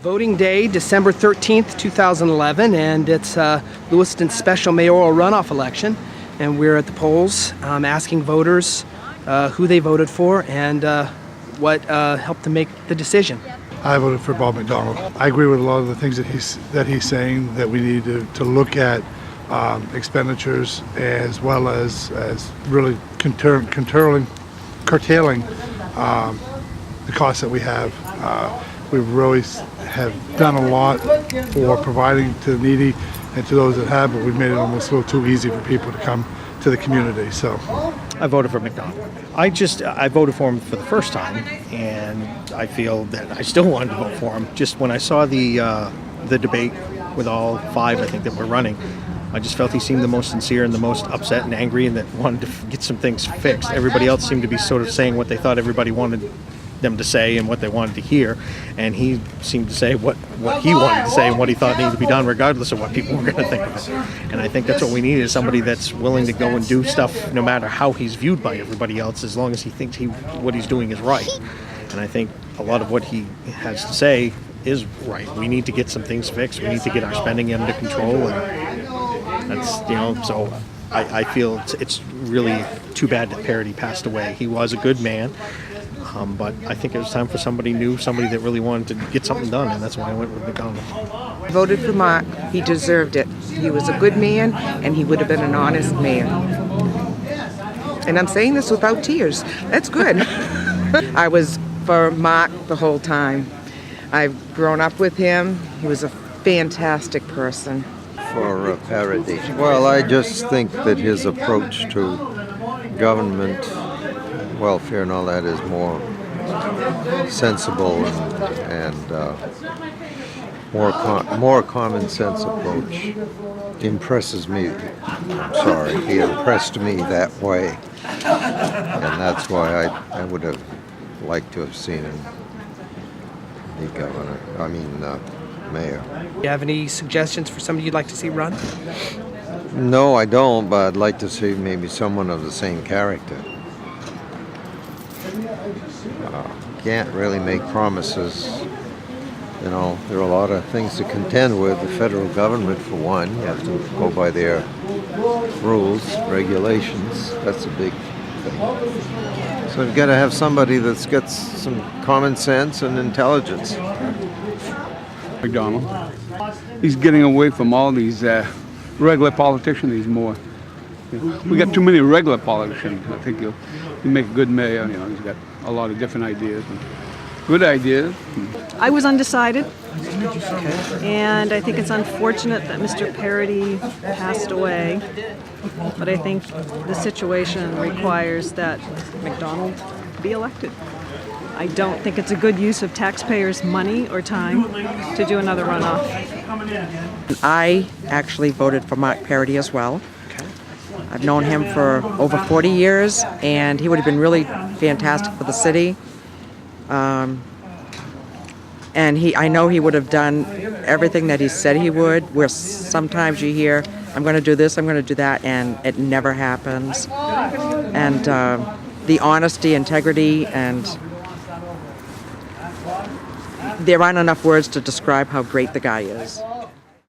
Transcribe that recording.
Voting day, December 13th, 2011, and it's Lewiston's special mayoral runoff election. And we're at the polls asking voters who they voted for and what helped them make the decision. I voted for Bob McDonald. I agree with a lot of the things that he's saying, that we need to look at expenditures as well as really curtailing the costs that we have. We really have done a lot for providing to the needy and to those that have, but we've made it almost a little too easy for people to come to the community. So I voted for McDonald. I voted for him for the first time, and I feel that I still wanted to vote for him. Just when I saw the debate with all five, I think, that were running, I just felt he seemed the most sincere and the most upset and angry, and that wanted to get some things fixed. Everybody else seemed to be sort of saying what they thought everybody wanted them to say and what they wanted to hear, and he seemed to say what he wanted to say and what he thought needed to be done, regardless of what people were going to think of it. And I think that's what we need, is somebody that's willing to go and do stuff no matter how he's viewed by everybody else, as long as he thinks what he's doing is right. And I think a lot of what he has to say is right. We need to get some things fixed. We need to get our spending under control, and that's, so I feel it's really too bad that Parody passed away. He was a good man. But I think it was time for somebody new, somebody that really wanted to get something done, and that's why I went with McDonald. I voted for Mark. He deserved it. He was a good man, and he would have been an honest man. And I'm saying this without tears. That's good. I was for Mark the whole time. I've grown up with him. He was a fantastic person. For Parody. Well, I just think that his approach to government welfare and all that is more sensible and more common sense approach. Impresses me. I'm sorry, he impressed me that way, and that's why I would have liked to have seen him be governor. Mayor. Do you have any suggestions for somebody you'd like to see run? No, I don't, but I'd like to see maybe someone of the same character. Can't really make promises. There are a lot of things to contend with. The federal government, for one, you have to go by their rules, regulations. That's a big thing. So you've got to have somebody that's got some common sense and intelligence. McDonald. He's getting away from all these regular politicians. He's more. We got too many regular politicians. I think he'll make a good mayor. He's got a lot of different ideas, and good ideas. I was undecided, and I think it's unfortunate that Mr. Parody passed away, but I think the situation requires that McDonald be elected. I don't think it's a good use of taxpayers' money or time to do another runoff. I actually voted for Mark Parody as well. I've known him for over 40 years, and he would have been really fantastic for the city. And I know he would have done everything that he said he would, where sometimes you hear, I'm going to do this, I'm going to do that, and it never happens. And the honesty, integrity, and there aren't enough words to describe how great the guy is.